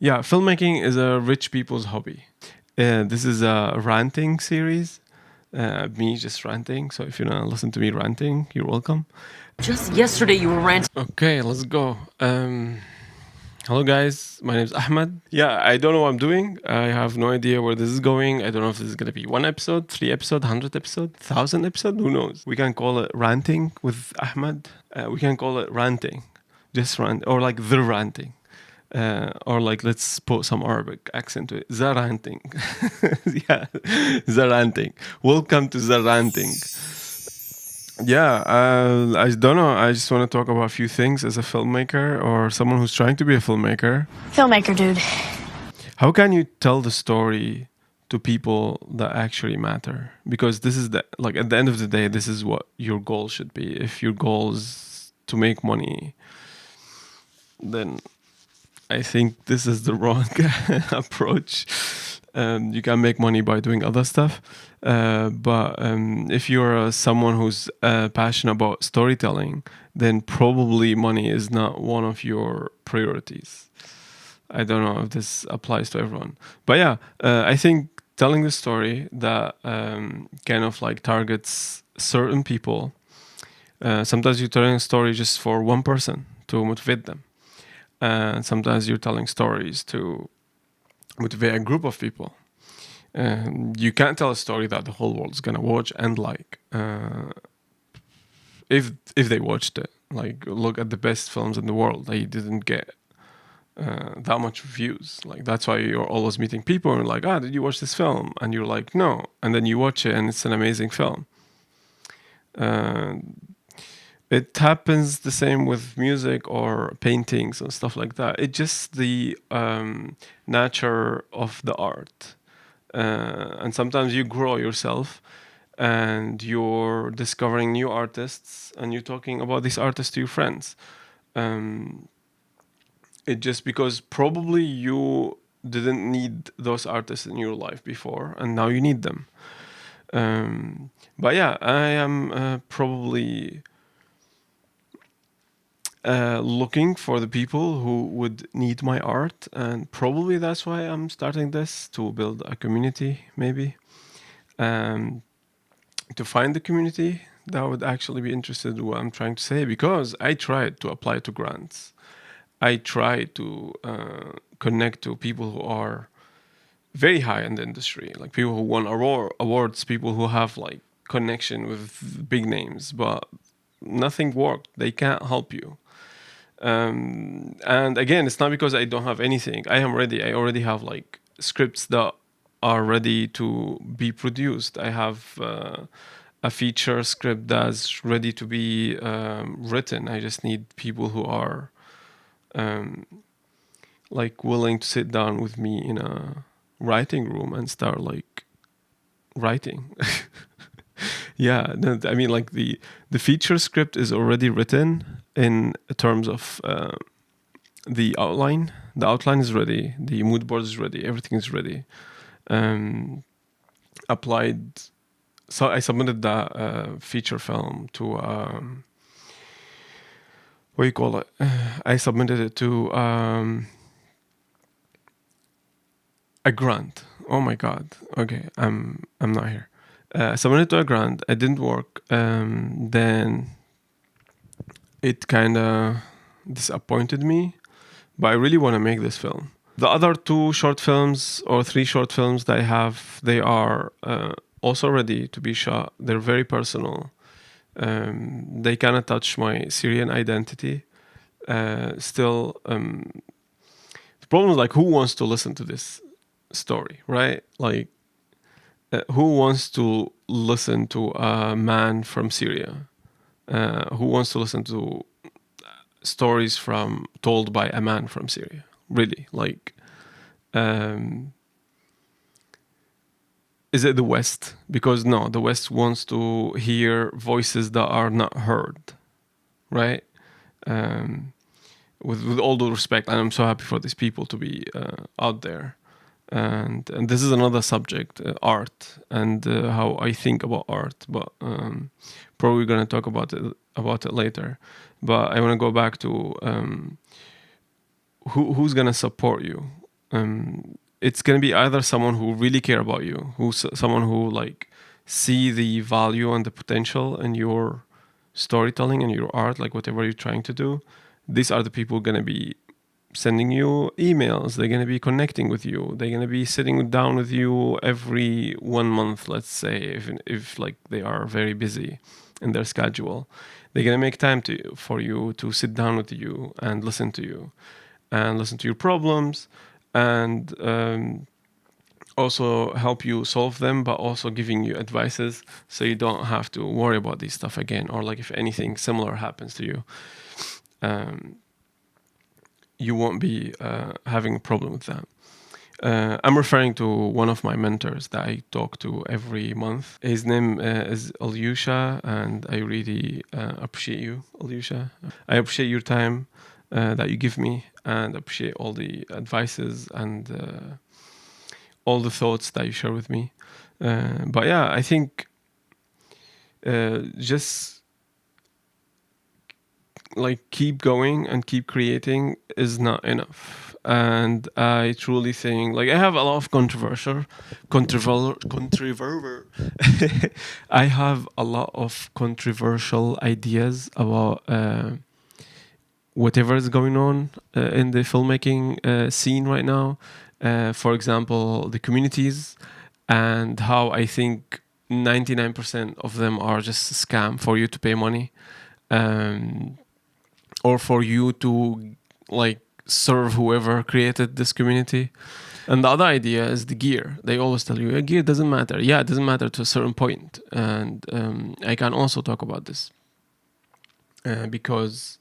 Yeah, filmmaking is a rich people's hobby. This is a ranting series. Me just ranting. So if you want to listen to me ranting, you're welcome. Just yesterday you were ranting. Okay, let's go. Hello, guys. My name is Ahmad. Yeah, I don't know what I'm doing. I have no idea where this is going. I don't know if this is going to be one episode, 3 episode, 100 episode, 1,000 episode. Who knows? We can call it ranting with Ahmad. We can call it ranting, just rant, or like the ranting. Or like let's put some Arabic accent to it. Za Ranting. Yeah, Za Ranting. Welcome to Za Ranting. Yeah, I don't know. I just want to talk about a few things as a filmmaker or someone who's trying to be a filmmaker. Filmmaker, dude. How can you tell the story to people that actually matter? Because this is like at the end of the day, this is what your goal should be. If your goal is to make money, then I think this is the wrong approach. You can make money by doing other stuff, but if you're someone who's passionate about storytelling, then probably money is not one of your priorities. I don't know if this applies to everyone, but yeah, I think telling the story that kind of like targets certain people. Sometimes you're telling a story just for one person to motivate them, and sometimes you're telling stories to motivate a group of people. And you can't tell a story that the whole world's gonna watch and like. If they watched it, like look at the best films in the world, they didn't get that much views. Like that's why you're always meeting people and like, did you watch this film? And you're like, no. And then you watch it and it's an amazing film. Uh, it happens the same with music or paintings and stuff like that. It's just the nature of the art. And sometimes you grow yourself and you're discovering new artists and you're talking about these artists to your friends. Um, it just because probably you didn't need those artists in your life before and now you need them. But yeah, I am probably looking for the people who would need my art, and probably that's why I'm starting this to build a community, maybe. Um, to find the community that would actually be interested in what I'm trying to say, because I tried to apply to grants. I tried to connect to people who are very high in the industry, like people who won awards, people who have like connection with big names, but nothing worked. They can't help you. And again, it's not because I don't have anything. I am ready. I already have like scripts that are ready to be produced. I have a feature script that's ready to be written. I just need people who are like willing to sit down with me in a writing room and start like writing. Yeah, no, I mean like the feature script is already written in terms of the outline. The outline is ready. The mood board is ready. Everything is ready. Um, applied. So I submitted that feature film to what do you call it? I submitted it to a grant. Oh my god. Okay, I'm not here. I submitted to a grant. It didn't work. Then it kind of disappointed me. But I really want to make this film. The other two short films or three short films that I have, they are also ready to be shot. They're very personal. They kind of touch my Syrian identity. Still, the problem is like, who wants to listen to this story, right? Like, who wants to listen to a man from Syria? Who wants to listen to stories from told by a man from Syria? Really, like, um, is it the West? Because no, the West wants to hear voices that are not heard, right? Um, with all due respect, and I'm so happy for these people to be out there. And this is another subject, art, and how I think about art. But probably gonna talk about it later. But I want to go back to who's gonna support you. it's gonna be either someone who really care about you, someone who like see the value and the potential in your storytelling and your art, like whatever you're trying to do. These are the people gonna be sending you emails. They're gonna be connecting with you. They're gonna be sitting down with you every 1 month, let's say, if like they are very busy in their schedule. They're gonna make time for you to sit down with you and listen to you and listen to your problems and also help you solve them, but also giving you advices so you don't have to worry about these stuff again, or like if anything similar happens to you, um, you won't be having a problem with that. I'm referring to one of my mentors that I talk to every month. His name is Alyosha, and I really appreciate you, Alyosha. I appreciate your time that you give me, and appreciate all the advices and all the thoughts that you share with me. But yeah, I think just like keep going and keep creating is not enough. And I truly think like I have a lot of controversial I have a lot of controversial ideas about whatever is going on in the filmmaking scene right now. For example, the communities, and how I think 99% of them are just a scam for you to pay money, um, or for you to like serve whoever created this community. And the other idea is the gear. They always tell you, gear doesn't matter. Yeah, it doesn't matter to a certain point. And I can also talk about this because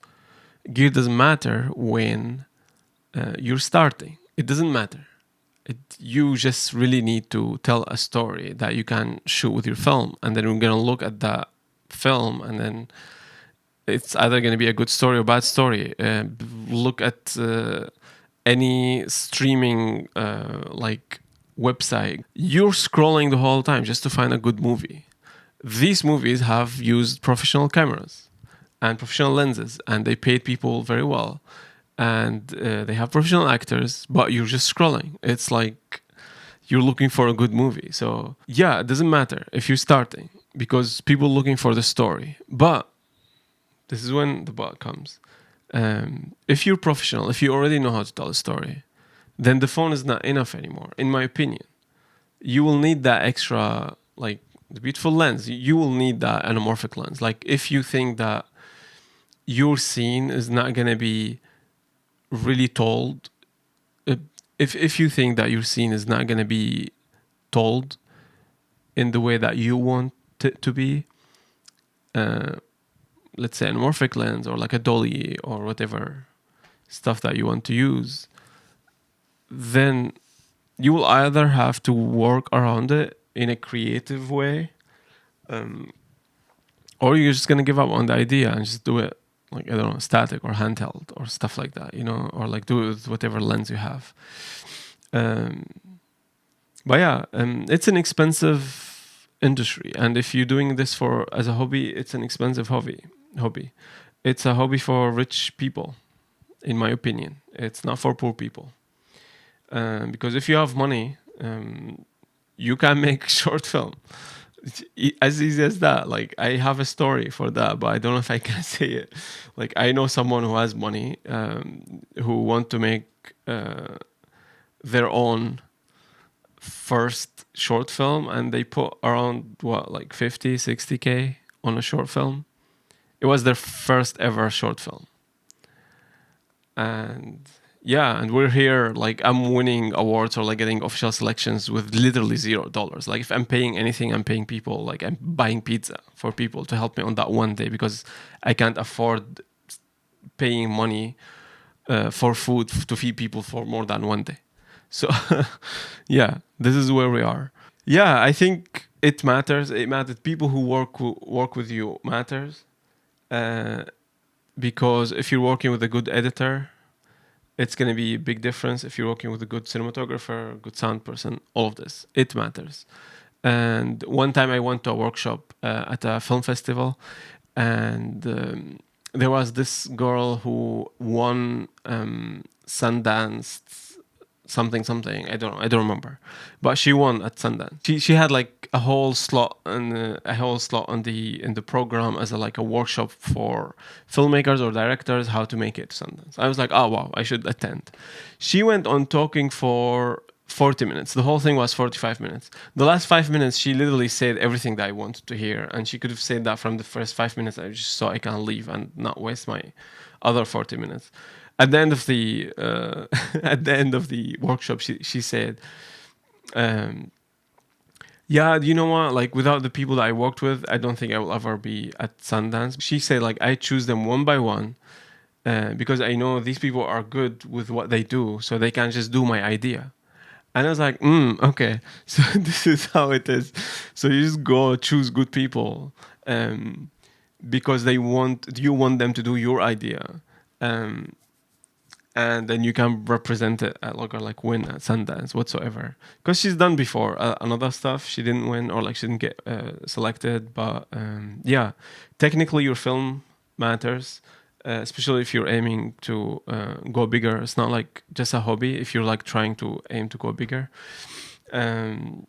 gear doesn't matter when you're starting. It doesn't matter. You just really need to tell a story that you can shoot with your film, and then we're gonna look at that film, and then it's either gonna be a good story or bad story. Look at any streaming like website. You're scrolling the whole time just to find a good movie. These movies have used professional cameras and professional lenses, and they paid people very well, and they have professional actors, but you're just scrolling. It's like you're looking for a good movie. So yeah, it doesn't matter if you're starting, because people are looking for the story. But this is when the but comes. If you're professional, if you already know how to tell a story, then the phone is not enough anymore, in my opinion. You will need that extra, like the beautiful lens. You will need that anamorphic lens. Like if you think that your scene is not gonna be really told, uh, if you think that your scene is not gonna be told in the way that you want it to be, uh, let's say anamorphic lens or like a dolly or whatever stuff that you want to use, then you will either have to work around it in a creative way, um, or you're just gonna give up on the idea and just do it like, I don't know, static or handheld or stuff like that, or like do it with whatever lens you have. Um, but yeah, it's an expensive industry, and if you're doing this for as a hobby, it's an expensive hobby. It's a hobby for rich people, in my opinion. It's not for poor people. Because if you have money, you can make short film. It's as easy as that. Like I have a story for that, but I don't know if I can say it. Like I know someone who has money, who want to make their own first short film, and they put around what, like 50, 60K on a short film. It was their first ever short film. And yeah, and we're here like I'm winning awards or like getting official selections with literally $0. Like if I'm paying anything, I'm paying people. Like I'm buying pizza for people to help me on that one day, because I can't afford paying money for food to feed people for more than one day. So yeah, this is where we are. Yeah, I think it matters. It matters. People who work with you matters, uh, because if you're working with a good editor, it's going to be a big difference. If you're working with a good cinematographer, good sound person, all of this, it matters. And one time I went to a workshop at a film festival, and there was this girl who won Sundance something something. I don't know. I don't remember, but she won at Sundance. She had like a whole slot and a whole slot on the in the program as a like a workshop for filmmakers or directors how to make it to Sundance. I was like, oh wow, I should attend. She went on talking for 40 minutes. The whole thing was 45 minutes. The last 5 minutes, she literally said everything that I wanted to hear, and she could have said that from the first 5 minutes. I just so I can leave and not waste my other 40 minutes. At the end of the at the end of the workshop, she said, um, "Yeah, you know what? Like without the people that I worked with, I don't think I will ever be at Sundance." She said, "Like I choose them one by one because I know these people are good with what they do, so they can just do my idea." And I was like, okay, so this is how it is. So you just go choose good people um, because you want them to do your idea. Um, and then you can represent it at like win at Sundance whatsoever. Because she's done before another stuff she didn't win or like she didn't get selected. But yeah, technically your film matters, especially if you're aiming to go bigger. It's not like just a hobby. If you're like trying to aim to go bigger, um,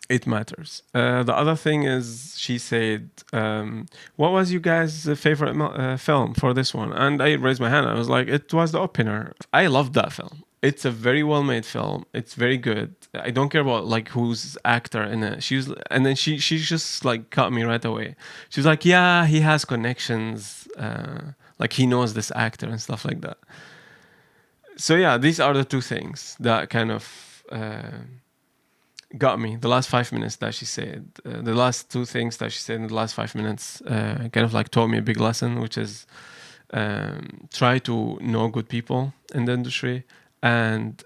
it matters. The other thing is, she said, "What was you guys' favorite film for this one?" And I raised my hand. I was like, "It was The Opener." I loved that film. It's a very well made film. It's very good. I don't care about like who's actor in it. And then she just like cut me right away. She was like, "Yeah, he has connections. Like he knows this actor and stuff like that." So yeah, these are the two things that kind of. Got me. The last 5 minutes that she said, the last two things that she said in the last 5 minutes, kind of like taught me a big lesson, which is try to know good people in the industry and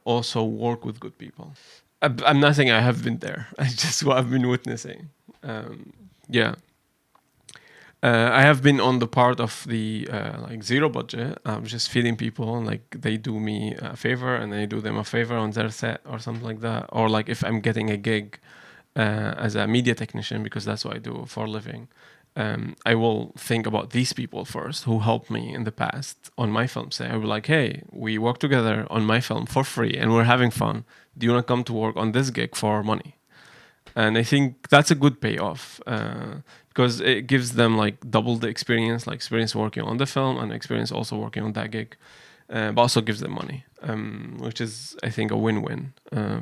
also work with good people. I'm not saying I have been there. I just what I've been witnessing. Yeah. I have been on the part of the like zero budget. I'm just feeding people, and like they do me a favor, and I do them a favor on their set or something like that. Or like if I'm getting a gig as a media technician, because that's what I do for a living, I will think about these people first who helped me in the past on my film set. I will be like, hey, we work together on my film for free, and we're having fun. Do you want to come to work on this gig for money? And I think that's a good payoff because it gives them like double the experience, like experience working on the film and experience also working on that gig, but also gives them money, which is I think a win-win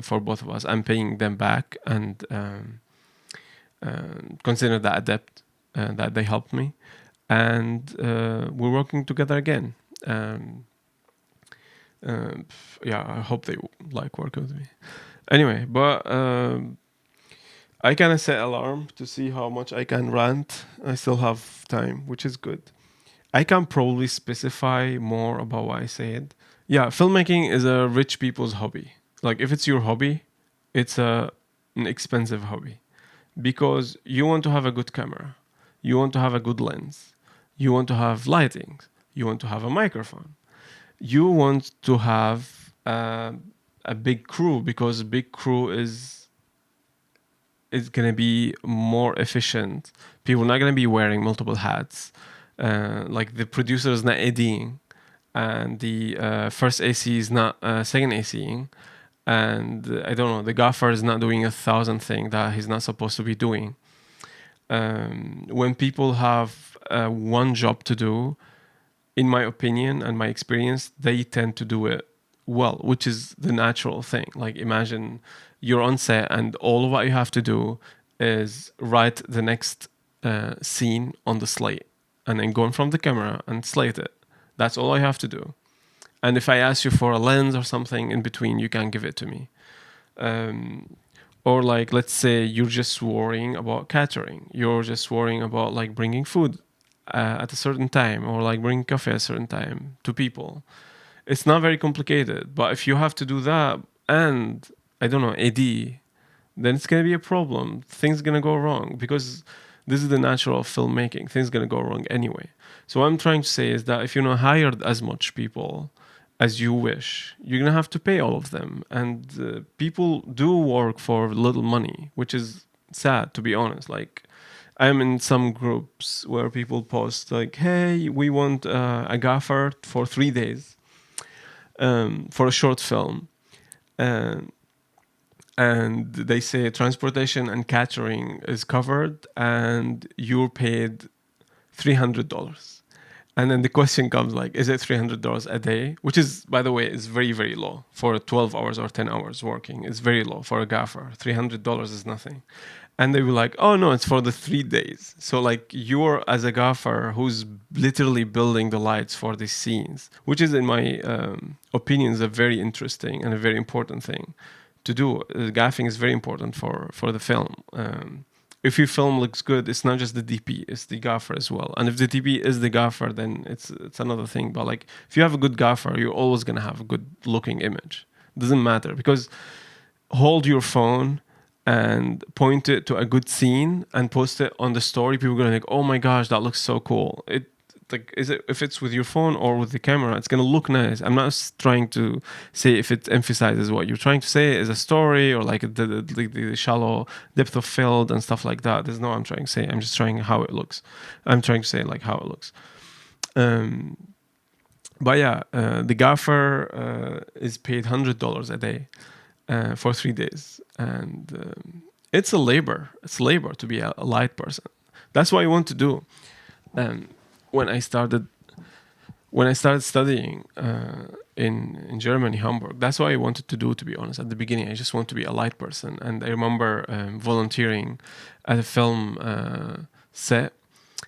for both of us. I'm paying them back and consider that a debt that they helped me, and we're working together again. Um, yeah, I hope they like working with me. Anyway, but. I kind set alarm to see how much I can rant. I still have time, which is good. I can probably specify more about what I said. Yeah, filmmaking is a rich people's hobby. Like if it's your hobby, it's an expensive hobby because you want to have a good camera, you want to have a good lens, you want to have lighting, you want to have a microphone, you want to have a big crew because big crew is going to be more efficient. People are not going to be wearing multiple hats. Like the producer is not ADing, and the first AC is not second ACing, and I don't know, the gaffer is not doing 1,000 things that he's not supposed to be doing. When people have one job to do, in my opinion and my experience, they tend to do it well, which is the natural thing. Like imagine you're on set and all of what you have to do is write the next scene on the slate and then go in front of the camera and slate it. That's all I have to do. And if I ask you for a lens or something in between, you can give it to me. Um, or like, let's say you're just worrying about catering. You're just worrying about like bringing food at a certain time or like bringing coffee at a certain time to people. It's not very complicated. But if you have to do that and I don't know, AD, then it's gonna be a problem. Things gonna go wrong because this is the natural of filmmaking. Things gonna go wrong anyway. So what I'm trying to say is that if you're not hired as much people as you wish, you're gonna have to pay all of them. And people do work for little money, which is sad to be honest. Like I'm in some groups where people post like, "Hey, we want a gaffer for 3 days." for a short film. Um, and they say transportation and catering is covered and you're paid $300. And then the question comes like, is it $300 a day? Which is, by the way, is very, very low for 12 hours or 10 hours working. It's very low for a gaffer. $300 is nothing. And they were like, oh no, it's for the 3 days. So like you're as a gaffer who's literally building the lights for these scenes, which is in my opinion is a very interesting and a very important thing to do. Gaffing is very important for the film. If your film looks good, it's not just the DP, it's the gaffer as well. And if the DP is the gaffer, then it's another thing. But like if you have a good gaffer, you're always gonna have a good looking image. Doesn't matter because hold your phone and point it to a good scene and post it on the story, people are gonna think, "Oh my gosh, that looks so cool." It like is it if it's with your phone or with the camera, it's gonna look nice. I'm not trying to say if it emphasizes what you're trying to say is a story or like the shallow depth of field and stuff like that. There's no I'm trying to say. I'm just trying how it looks. I'm trying to say like how it looks. Um, but yeah, the gaffer is paid $100 a day for 3 days, and it's a labor. It's labor to be a light person. That's what I want to do. Um, when I started studying in Germany, Hamburg, that's what I wanted to do. To be honest, at the beginning, I just want to be a light person, and I remember volunteering at a film set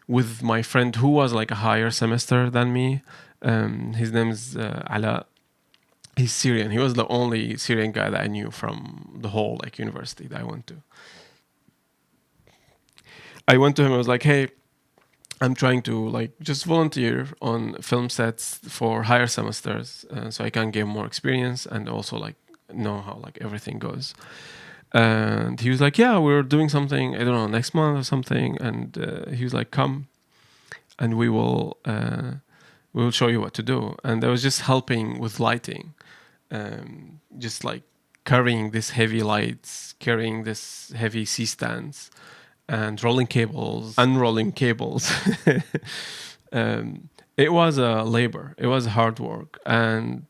with my friend who was like a higher semester than me. His name is Ala. He's Syrian. He was the only Syrian guy that I knew from the whole like university that I went to. I went to him. I was like, "Hey, I'm trying to like just volunteer on film sets for higher semesters, so I can gain more experience and also like know how like everything goes." And he was like, "Yeah, we're doing something. I don't know next month or something." And he was like, "Come, and we will show you what to do." And I was just helping with lighting, just like carrying this heavy lights, carrying this heavy C stands, and rolling cables, unrolling cables. It was a labor. It was hard work. And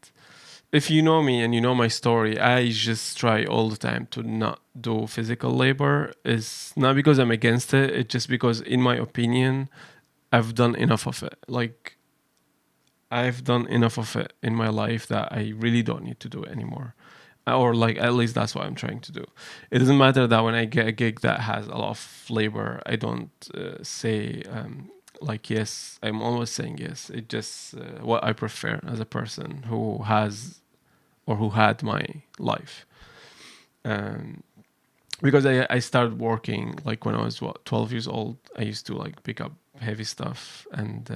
if you know me and you know my story, I just try all the time to not do physical labor. It's not because I'm against it. It's just because, in my opinion, I've done enough of it. Like I've done enough of it in my life that I really don't need to do it anymore. Or like at least that's what I'm trying to do. It doesn't matter that when I get a gig that has a lot of labor, I don't say like yes. I'm always saying yes. It just what I prefer as a person who has or who had my life. Um, because I started working like when I was 12 years old. I used to like pick up heavy stuff and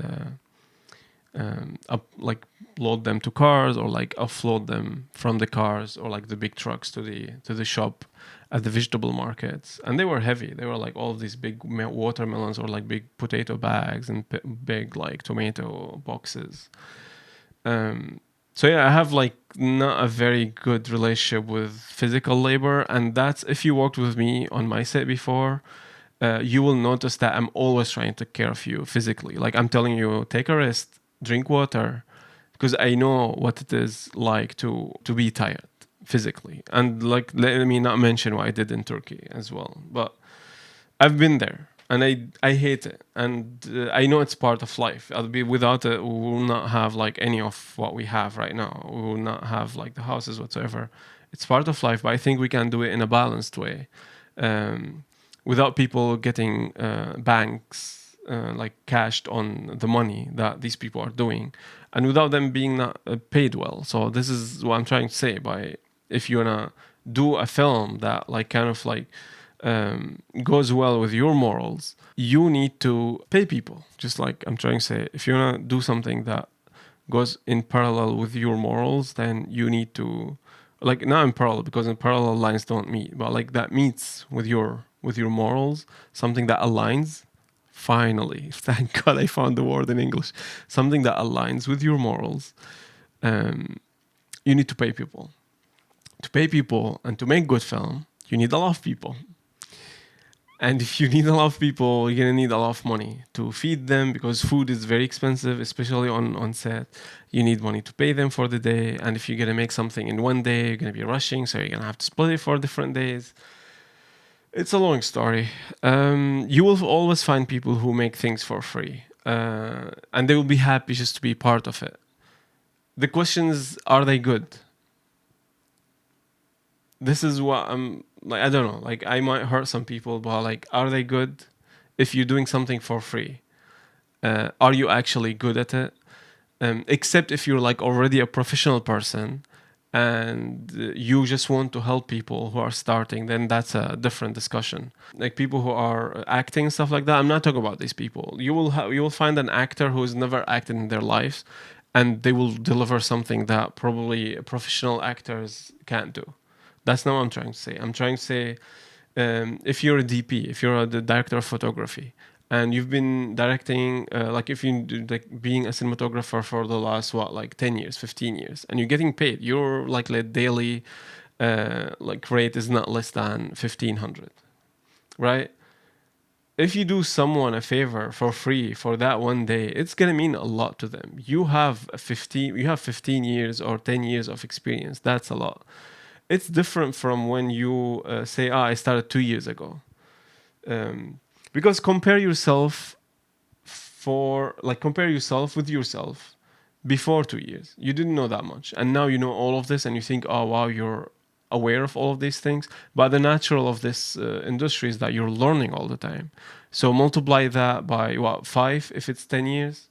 up like load them to cars or like offload them from the cars or like the big trucks to the shop at the vegetable markets. And they were heavy. They were like all of these big watermelons or like big potato bags and big like tomato boxes. So yeah, I have like not a very good relationship with physical labor, and that's if you worked with me on my set before, you will notice that I'm always trying to take care of you physically. Like I'm telling you, take a rest, drink water, because I know what it is like to be tired physically. And like let me not mention what I did in Turkey as well, but I've been there and I hate it, and I know it's part of life. I'll be without it, we will not have like any of what we have right now. We will not have like the houses whatsoever. It's part of life, but I think we can do it in a balanced way, um, without people getting banks like cashed on the money that these people are doing, and without them being not paid well. So this is what I'm trying to say by if you wanna do a film that like kind of like goes well with your morals, you need to pay people. Just like I'm trying to say, if you wanna do something that goes in parallel with your morals, then you need to like not in parallel because in parallel lines don't meet, but like that meets with your morals, something that aligns. Finally, thank God I found the word in English. Something that aligns with your morals. Um, you need to pay people. To pay people and to make good film, you need a lot of people. And if you need a lot of people, you're gonna need a lot of money to feed them because food is very expensive, especially on set. You need money to pay them for the day, and if you're gonna make something in one day, you're gonna be rushing, so you're gonna have to split it for different days. It's a long story. You will always find people who make things for free, and they will be happy just to be part of it. The question is, are they good? This is what I'm like. I don't know. Like, I might hurt some people, but like, are they good? If you're doing something for free, are you actually good at it? Except if you're like already a professional person and you just want to help people who are starting, then that's a different discussion. Like people who are acting and stuff like that, I'm not talking about these people. You will find an actor who has never acted in their lives, and they will deliver something that probably professional actors can't do. That's not what I'm trying to say. I'm trying to say, if you're a DP, if you're the director of photography, and you've been directing, like if you do, like being a cinematographer for the last what, like 10 years, 15 years, and you're getting paid, your like daily like rate is not less than 1500, right? If you do someone a favor for free for that one day, it's gonna mean a lot to them. You have 15 years or 10 years of experience. That's a lot. It's different from when you say, I started 2 years ago. Um, because compare yourself with yourself before 2 years. You didn't know that much, and now you know all of this, and you think, oh wow, you're aware of all of these things. But the natural of this industry is that you're learning all the time. So multiply that by what, 5 if it's 10 years.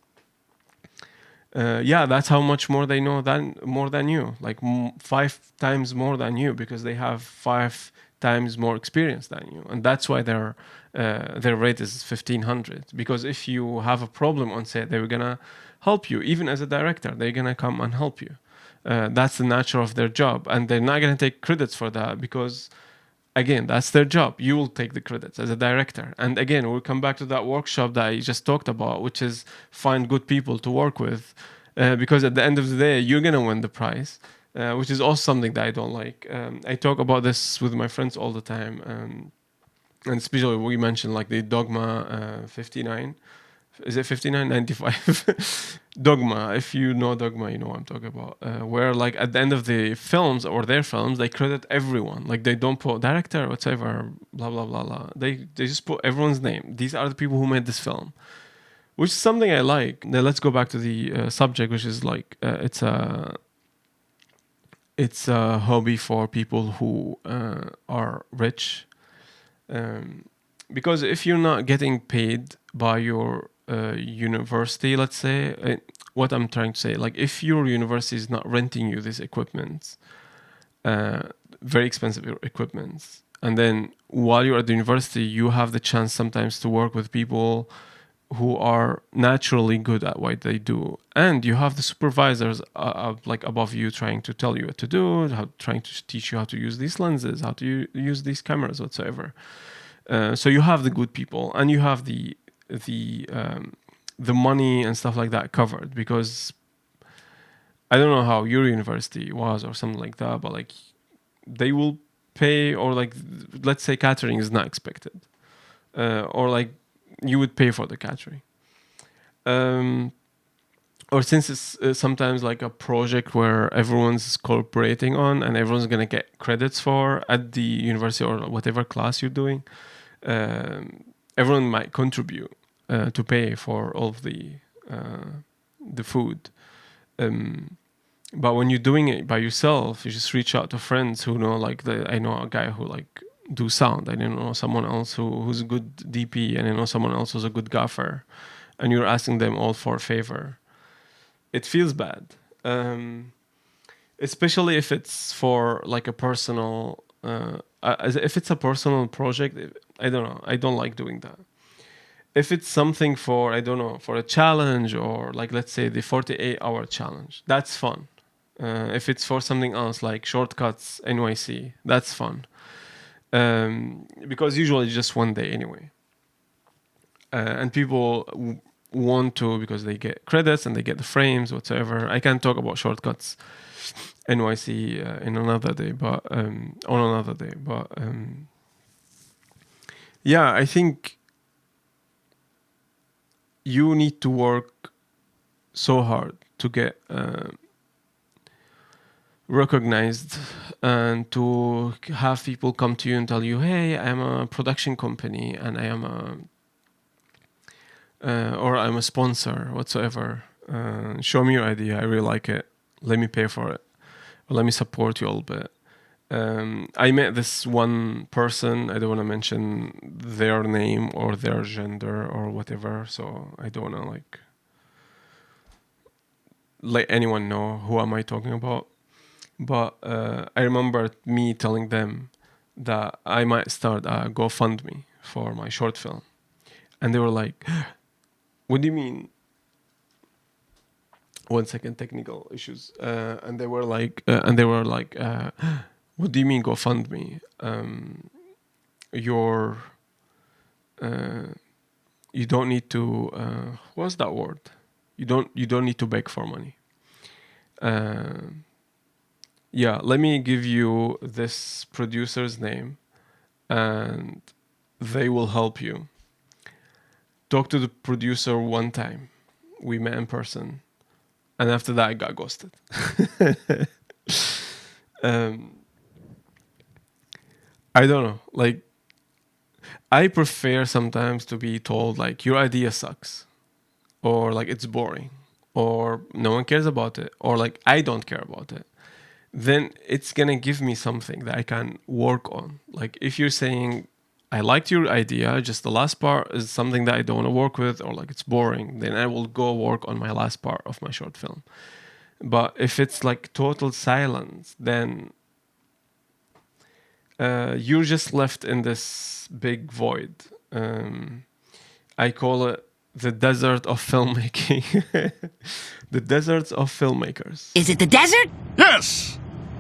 Yeah, that's how much more they know than more than you, like 5 times more than you, because they have 5 times more experience than you, and that's why their rate is 1500. Because if you have a problem on set, they're gonna help you. Even as a director, they're gonna come and help you. That's the nature of their job, and they're not gonna take credits for that because again, that's their job. You will take the credits as a director. And again, we'll come back to that workshop that I just talked about, which is find good people to work with, because at the end of the day, you're gonna win the prize, which is also something that I don't like. I talk about this with my friends all the time, and especially we mentioned like the Dogma 59. Is it 59.95? Dogma. If you know Dogma, you know what I'm talking about. Where like at the end of the films or their films, they credit everyone. Like they don't put director, whatever, blah blah blah blah. They just put everyone's name. These are the people who made this film, which is something I like. Now let's go back to the subject, which is like it's a hobby for people who are rich. Um, because if you're not getting paid by your university, let's say, what I'm trying to say, like if your university is not renting you this equipment, uh, very expensive equipment, and then while you're at the university, you have the chance sometimes to work with people who are naturally good at what they do, and you have the supervisors like above you trying to tell you what to do, trying to teach you how to use these lenses, how to use these cameras, whatsoever. So you have the good people, and you have the the money and stuff like that covered. Because I don't know how your university was or something like that, but like they will pay, or like let's say catering is not expected, or like you would pay for the catering. Um, or since it's sometimes like a project where everyone's cooperating on and everyone's gonna get credits for at the university or whatever class you're doing, um, everyone might contribute to pay for all of the food. Um, but when you're doing it by yourself, you just reach out to friends who know, like I know a guy who like do sound. I know someone else who's a good DP, and I know someone else who's a good gaffer, and you're asking them all for a favor. It feels bad, especially if it's for like a personal. If it's a personal project, I don't know. I don't like doing that. If it's something for, I don't know, for a challenge, or like let's say the 48-hour challenge, that's fun. If it's for something else like shortcuts NYC, that's fun. Because usually just one day anyway, and people want to, because they get credits and they get the frames, whatever. I can't talk about shortcuts NYC in another day, but on another day. But Yeah, I think you need to work so hard to get recognized and to have people come to you and tell you, hey, I'm a production company and I am a or I'm a sponsor whatsoever. Show me your idea, I really like it, let me pay for it, or let me support you a little bit. I met this one person, I don't want to mention their name or their gender or whatever, so I don't want to like let anyone know who am I talking about. But I remember me telling them that I might start a GoFundMe for my short film. And they were like, what do you mean? One second, technical issues. What do you mean GoFundMe? You're, uh, you don't need to, what's that word? You don't need to beg for money. Uh, yeah, let me give you this producer's name and they will help you. Talk to the producer one time. We met in person. And after that, I got ghosted. um, I don't know. Like, I prefer sometimes to be told, like, your idea sucks, or like, it's boring, or no one cares about it, or like, I don't care about it. Then it's gonna give me something that I can work on. Like, if you're saying, I liked your idea, just the last part is something that I don't want to work with, or like it's boring, then I will go work on my last part of my short film. But if it's like total silence, then you're just left in this big void. Um, I call it the desert of filmmaking. The deserts of filmmakers. Is it the desert? Yes!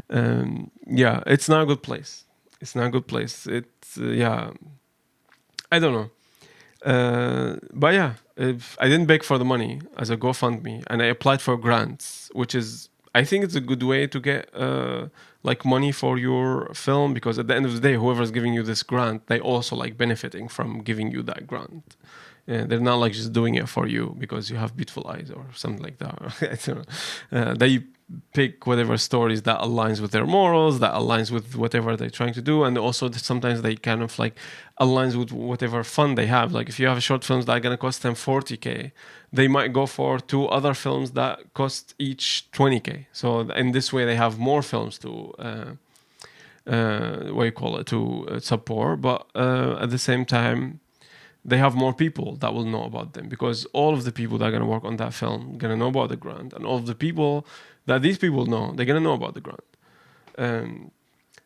Yeah, it's not a good place. It's not a good place. It's, yeah, I don't know. But yeah, if I didn't beg for the money as a GoFundMe, and I applied for grants, which is I think it's a good way to get like money for your film, because at the end of the day, whoever's giving you this grant, they also like benefiting from giving you that grant. They're not like just doing it for you because you have beautiful eyes or something like that. I don't know. They pick whatever stories that aligns with their morals, that aligns with whatever they're trying to do, and also sometimes they kind of like aligns with whatever fund they have. Like if you have short films that are gonna cost them 40K, they might go for two other films that cost each 20K. So in this way, they have more films to. What you call it, to support, but at the same time they have more people that will know about them, because all of the people that are going to work on that film going to know about the grant, and all of the people that these people know, they're going to know about the grant.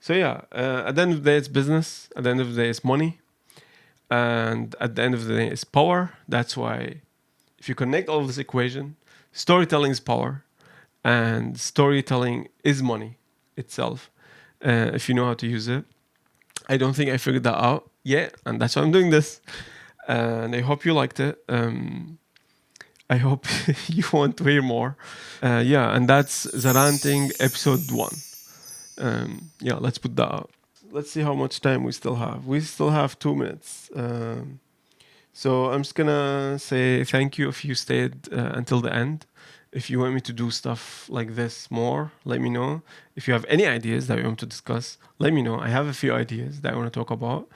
So yeah, at the end of the day, it's business. At the end of the day, it's money, and at the end of the day, it's power. That's why if you connect all of this equation, storytelling is power, and storytelling is money itself, if you know how to use it. I don't think I figured that out yet, and that's why I'm doing this. And I hope you liked it. I hope you want to hear more. Yeah, and that's Za Ranting episode 1. Yeah, let's put that out. Let's see how much time we still have. We still have 2 minutes. So I'm just gonna say thank you if you stayed until the end. If you want me to do stuff like this more, let me know. If you have any ideas that you want to discuss, let me know. I have a few ideas that I want to talk about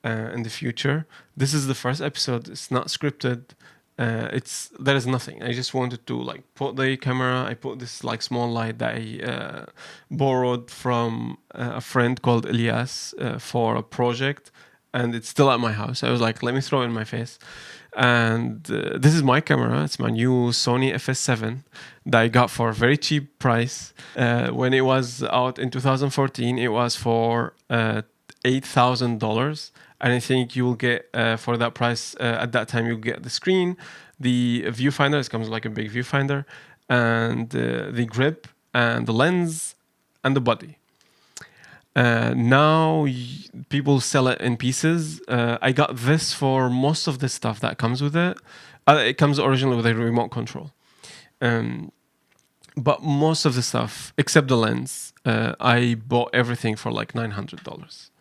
in the future. This is the first episode. It's not scripted. There is nothing. I just wanted to like put the camera. I put this like small light that I borrowed from a friend called Elias for a project, and it's still at my house. I was like, let me throw it in my face. And this is my camera. It's my new Sony FS7 that I got for a very cheap price. When it was out in 2014, it was for $8,000. And I think you will get for that price at that time you'll get the screen, the viewfinder. It comes like a big viewfinder, and the grip and the lens and the body. Now people sell it in pieces. I got this for most of the stuff that comes with it. It comes originally with a remote control. But most of the stuff, except the lens, I bought everything for like $900.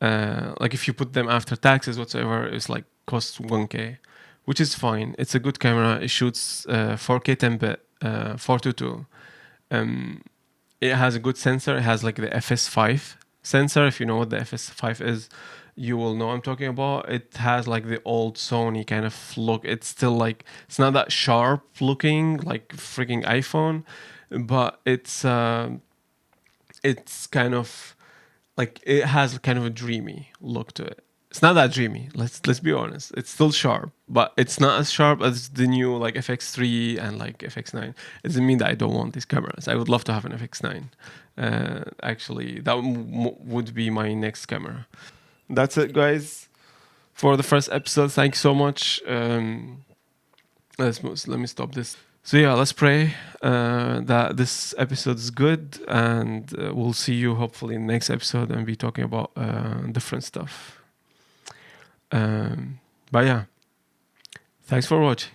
Like if you put them after taxes whatsoever, it's like costs 1K, which is fine. It's a good camera. It shoots 4K 10-bit 422. It has a good sensor. It has like the FS5 sensor. If you know what the FS5 is, you will know I'm talking about. It has like the old Sony kind of look. It's still like, it's not that sharp looking like freaking iPhone, but it's kind of like, it has kind of a dreamy look to it. It's not that dreamy. Let's be honest. It's still sharp, but it's not as sharp as the new like FX3 and like FX9. It doesn't mean that I don't want these cameras. I would love to have an FX9. Actually, that would be my next camera. That's it, guys, for the first episode. Thank you so much. Let me stop this. So yeah, let's pray that this episode is good, and we'll see you hopefully in the next episode and be talking about different stuff. But yeah, thanks for watching.